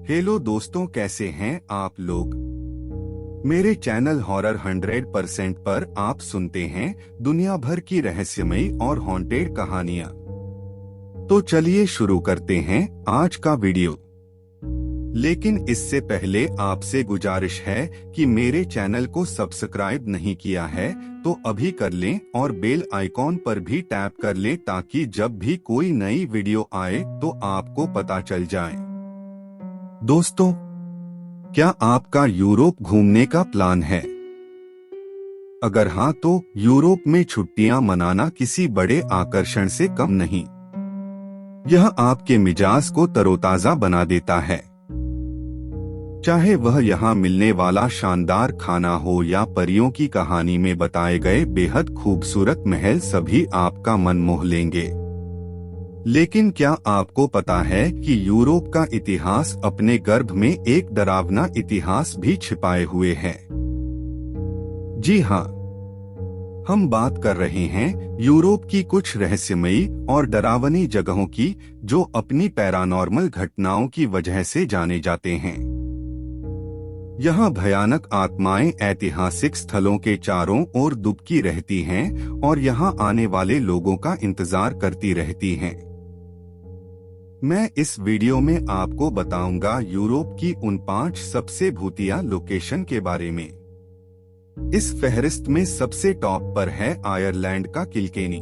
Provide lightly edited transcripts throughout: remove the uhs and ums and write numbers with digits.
Hello दोस्तों, कैसे हैं आप लोग। मेरे चैनल हॉरर 100% पर आप सुनते हैं दुनिया भर की रहस्यमयी और हॉन्टेड कहानियां। तो चलिए शुरू करते हैं आज का वीडियो। लेकिन इससे पहले आपसे गुजारिश है कि मेरे चैनल को सब्सक्राइब नहीं किया है तो अभी कर लें और बेल आइकॉन पर भी टैप कर लें ताकि जब भी कोई नई वीडियो आए तो आपको पता चल जाए। दोस्तों, क्या आपका यूरोप घूमने का प्लान है? अगर हाँ तो यूरोप में छुट्टियां मनाना किसी बड़े आकर्षण से कम नहीं। यह आपके मिजाज को तरोताजा बना देता है। चाहे वह यहाँ मिलने वाला शानदार खाना हो या परियों की कहानी में बताए गए बेहद खूबसूरत महल, सभी आपका मन मोह लेंगे। लेकिन क्या आपको पता है कि यूरोप का इतिहास अपने गर्भ में एक डरावना इतिहास भी छिपाए हुए है? जी हाँ, हम बात कर रहे हैं यूरोप की कुछ रहस्यमयी और डरावनी जगहों की जो अपनी पैरानॉर्मल घटनाओं की वजह से जाने जाते हैं। यहाँ भयानक आत्माएं ऐतिहासिक स्थलों के चारों ओर दुबकी रहती हैं और यहाँ आने वाले लोगों का इंतजार करती रहती हैं। मैं इस वीडियो में आपको बताऊंगा यूरोप की उन 5 सबसे भूतिया लोकेशन के बारे में। इस फहरिस्त में सबसे टॉप पर है आयरलैंड का किल्केनी।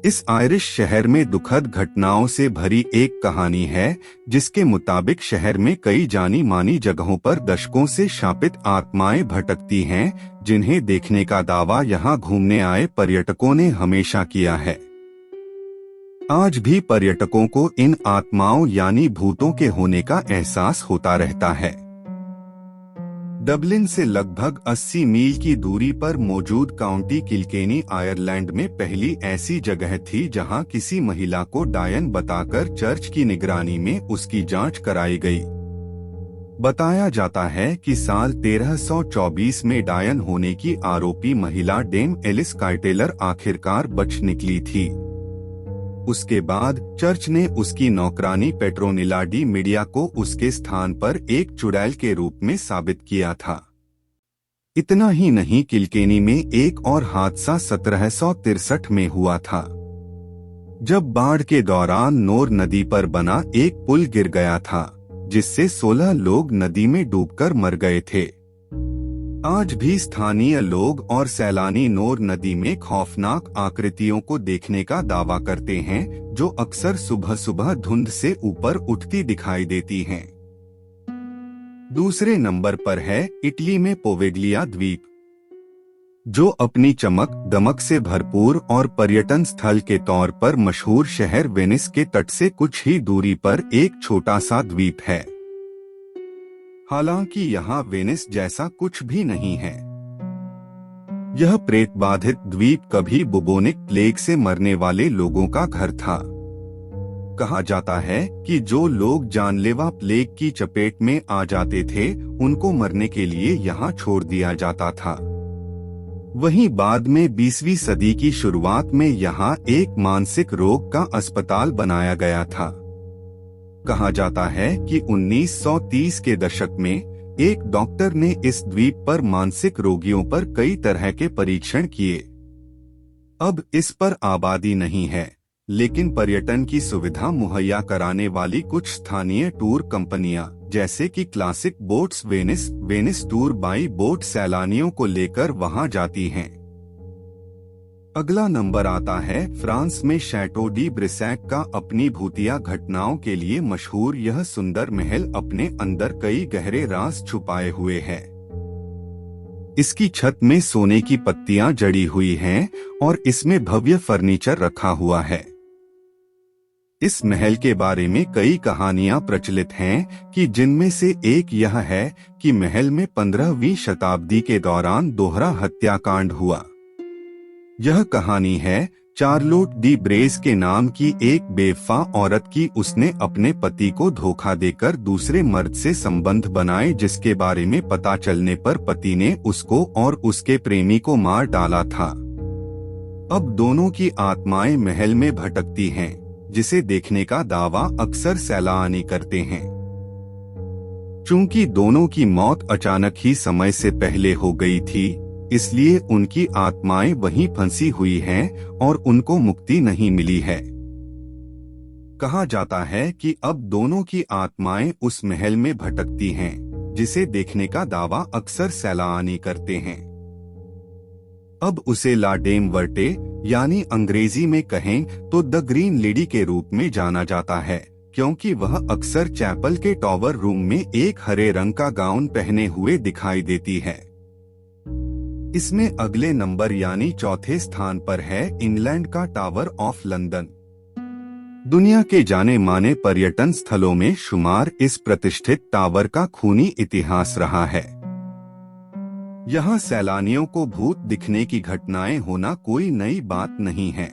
इस आयरिश शहर में दुखद घटनाओं से भरी एक कहानी है जिसके मुताबिक शहर में कई जानी मानी जगहों पर दशकों से शापित आत्माएं भटकती हैं, जिन्हें देखने का दावा यहाँ घूमने आए पर्यटकों ने हमेशा किया है। आज भी पर्यटकों को इन आत्माओं यानी भूतों के होने का एहसास होता रहता है। डबलिन से लगभग 80 मील की दूरी पर मौजूद काउंटी किल्केनी आयरलैंड में पहली ऐसी जगह थी जहां किसी महिला को डायन बताकर चर्च की निगरानी में उसकी जांच कराई गई। बताया जाता है कि साल 1324 में डायन होने की आरोपी महिला डेम एलिस काइटेलर आखिरकार बच निकली थी। उसके बाद चर्च ने उसकी नौकरानी पेट्रोनिला डी मीडिया को उसके स्थान पर एक चुड़ैल के रूप में साबित किया था। इतना ही नहीं, किल्केनी में एक और हादसा 1763 में हुआ था, जब बाढ़ के दौरान नोर नदी पर बना एक पुल गिर गया था, जिससे 16 लोग नदी में डूबकर मर गए थे। आज भी स्थानीय लोग और सैलानी नोर नदी में खौफनाक आकृतियों को देखने का दावा करते हैं, जो अक्सर सुबह सुबह धुंध से ऊपर उठती दिखाई देती हैं। दूसरे नंबर पर है इटली में पोवेग्लिया द्वीप, जो अपनी चमक दमक से भरपूर और पर्यटन स्थल के तौर पर मशहूर शहर वेनिस के तट से कुछ ही दूरी पर एक छोटा सा द्वीप है। हालांकि यहाँ वेनिस जैसा कुछ भी नहीं है। यह प्रेत बाधित द्वीप कभी बुबोनिक प्लेग से मरने वाले लोगों का घर था। कहा जाता है कि जो लोग जानलेवा प्लेग की चपेट में आ जाते थे, उनको मरने के लिए यहाँ छोड़ दिया जाता था। वहीं बाद में 20वीं सदी की शुरुआत में यहाँ एक मानसिक रोग का अस्पताल बनाया गया था। कहा जाता है कि 1930 के दशक में एक डॉक्टर ने इस द्वीप पर मानसिक रोगियों पर कई तरह के परीक्षण किए। अब इस पर आबादी नहीं है, लेकिन पर्यटन की सुविधा मुहैया कराने वाली कुछ स्थानीय टूर कंपनियां, जैसे कि classic boats Venice tour by boat सैलानियों को लेकर वहां जाती हैं। अगला नंबर आता है फ्रांस में शैटो डी ब्रिसैक का अपनी भूतिया घटनाओं के लिए मशहूर यह सुंदर महल अपने अंदर कई गहरे राज छुपाए हुए है। इसकी छत में सोने की पत्तियां जड़ी हुई हैं और इसमें भव्य फर्नीचर रखा हुआ है। इस महल के बारे में कई कहानियां प्रचलित हैं कि जिनमें से एक यह है कि महल में 15वीं शताब्दी के दौरान दोहरा हत्याकांड हुआ। यह कहानी है चार्लोट डी ब्रेस के नाम की एक बेवफा औरत की। उसने अपने पति को धोखा देकर दूसरे मर्द से संबंध बनाए, जिसके बारे में पता चलने पर पति ने उसको और उसके प्रेमी को मार डाला था। अब दोनों की आत्माएं महल में भटकती हैं, जिसे देखने का दावा अक्सर सैलानी करते हैं। चूंकि दोनों की मौत अचानक ही समय से पहले हो गई थी, इसलिए उनकी आत्माएं वहीं फंसी हुई हैं और उनको मुक्ति नहीं मिली है। कहा जाता है कि अब दोनों की आत्माएं उस महल में भटकती हैं, जिसे देखने का दावा अक्सर सैलानी करते हैं। अब उसे ला डेम वर्टे यानी अंग्रेजी में कहें तो द ग्रीन लेडी के रूप में जाना जाता है, क्योंकि वह अक्सर चैपल के टॉवर रूम में एक हरे रंग का गाउन पहने हुए दिखाई देती है। इसमें अगले नंबर यानी चौथे स्थान पर है इंग्लैंड का टावर ऑफ लंदन। दुनिया के जाने माने पर्यटन स्थलों में शुमार इस प्रतिष्ठित टावर का खूनी इतिहास रहा है। यहाँ सैलानियों को भूत दिखने की घटनाएं होना कोई नई बात नहीं है।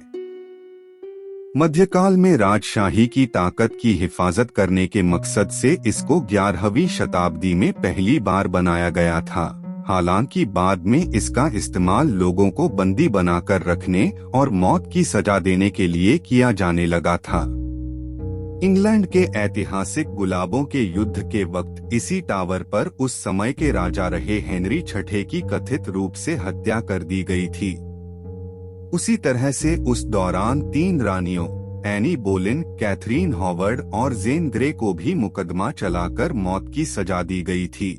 मध्यकाल में राजशाही की ताकत की हिफाजत करने के मकसद से इसको 11वीं शताब्दी में पहली बार बनाया गया था। हालांकि बाद में इसका इस्तेमाल लोगों को बंदी बनाकर रखने और मौत की सजा देने के लिए किया जाने लगा था। इंग्लैंड के ऐतिहासिक गुलाबों के युद्ध के वक्त इसी टावर पर उस समय के राजा रहे हेनरी छठे की कथित रूप से हत्या कर दी गई थी। उसी तरह से उस दौरान 3 रानियों एनी बोलेन, कैथरीन हॉवर्ड और जेन ग्रे को भी मुकदमा चलाकर मौत की सजा दी गई थी।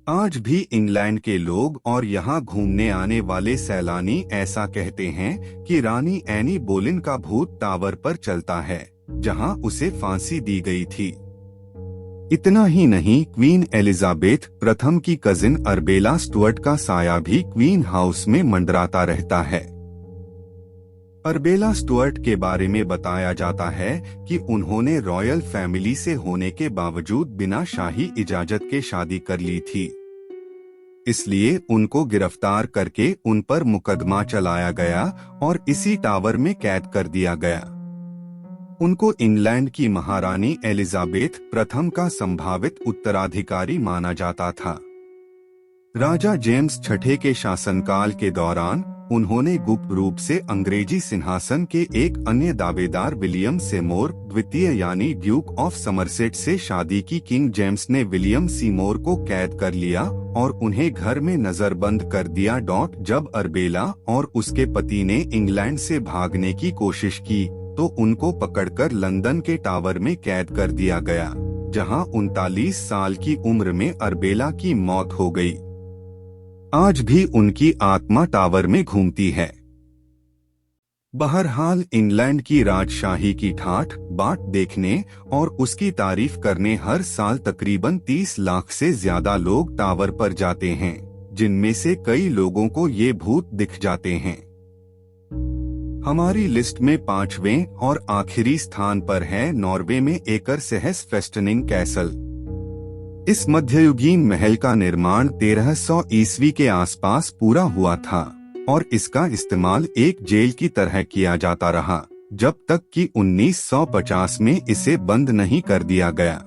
आज भी इंग्लैंड के लोग और यहाँ घूमने आने वाले सैलानी ऐसा कहते हैं कि रानी एनी बोलेन का भूत टावर पर चलता है, जहां उसे फांसी दी गई थी। इतना ही नहीं, क्वीन एलिजाबेथ प्रथम की कजिन अर्बेला स्टुअर्ट का साया भी क्वीन हाउस में मंडराता रहता है। अर्बेला स्टुअर्ट के बारे में बताया जाता है कि उन्होंने रॉयल फैमिली से होने के बावजूद बिना शाही इजाजत के शादी कर ली थी, इसलिए उनको गिरफ्तार करके उन पर मुकदमा चलाया गया और इसी टावर में कैद कर दिया गया। उनको इंग्लैंड की महारानी एलिजाबेथ प्रथम का संभावित उत्तराधिकारी माना जाता था। राजा जेम्स छठे के शासनकाल के दौरान उन्होंने गुप्त रूप से अंग्रेजी सिंहासन के एक अन्य दावेदार विलियम सेमोर द्वितीय यानी ड्यूक ऑफ समरसेट से शादी की। किंग जेम्स ने विलियम सीमोर को कैद कर लिया और उन्हें घर में नजरबंद कर दिया। जब अर्बेला और उसके पति ने इंग्लैंड से भागने की कोशिश की तो उनको पकड़कर लंदन के टावर में कैद कर दिया गया, जहां 39 साल की उम्र में अर्बेला की मौत हो गई। आज भी उनकी आत्मा टावर में घूमती है। बहरहाल इंग्लैंड की राजशाही की ठाठ बाट देखने और उसकी तारीफ करने हर साल तकरीबन 30 लाख से ज्यादा लोग टावर पर जाते हैं, जिनमें से कई लोगों को ये भूत दिख जाते हैं। हमारी लिस्ट में 5वें और आखिरी स्थान पर है नॉर्वे में एकर सेहेस फेस्टनिंग कैसल। इस मध्ययुगीन महल का निर्माण 1300 ईस्वी के आसपास पूरा हुआ था और इसका इस्तेमाल एक जेल की तरह किया जाता रहा, जब तक कि 1950 में इसे बंद नहीं कर दिया गया।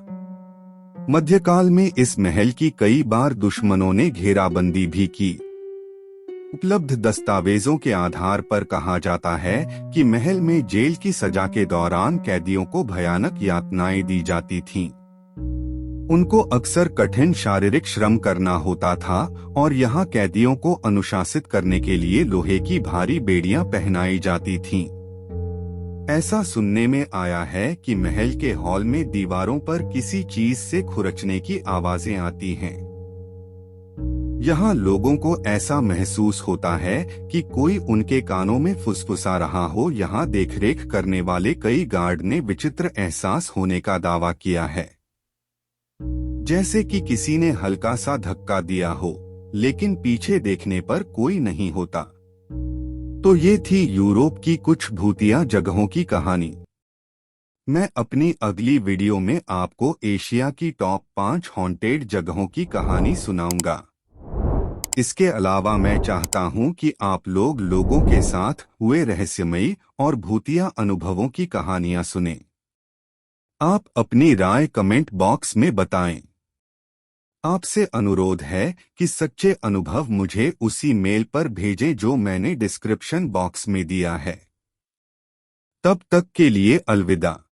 मध्यकाल में इस महल की कई बार दुश्मनों ने घेराबंदी भी की। उपलब्ध दस्तावेजों के आधार पर कहा जाता है कि महल में जेल की सजा के दौरान कैदियों को भयानक यातनाएं दी जाती थीं। उनको अक्सर कठिन शारीरिक श्रम करना होता था और यहाँ कैदियों को अनुशासित करने के लिए लोहे की भारी बेड़ियां पहनाई जाती थीं। ऐसा सुनने में आया है कि महल के हॉल में दीवारों पर किसी चीज से खुरचने की आवाजें आती हैं। यहाँ लोगों को ऐसा महसूस होता है कि कोई उनके कानों में फुसफुसा रहा हो। यहाँ देखरेख करने वाले कई गार्ड ने विचित्र एहसास होने का दावा किया है, जैसे कि किसी ने हल्का सा धक्का दिया हो, लेकिन पीछे देखने पर कोई नहीं होता। तो ये थी यूरोप की कुछ भूतिया जगहों की कहानी। मैं अपनी अगली वीडियो में आपको एशिया की टॉप 5 हॉन्टेड जगहों की कहानी सुनाऊंगा। इसके अलावा मैं चाहता हूं कि आप लोगों के साथ हुए रहस्यमयी और भूतिया अनुभवों की कहानियां सुनें। आप अपनी राय कमेंट बॉक्स में बताएं। आपसे अनुरोध है कि सच्चे अनुभव मुझे उसी मेल पर भेजें जो मैंने डिस्क्रिप्शन बॉक्स में दिया है। तब तक के लिए अलविदा।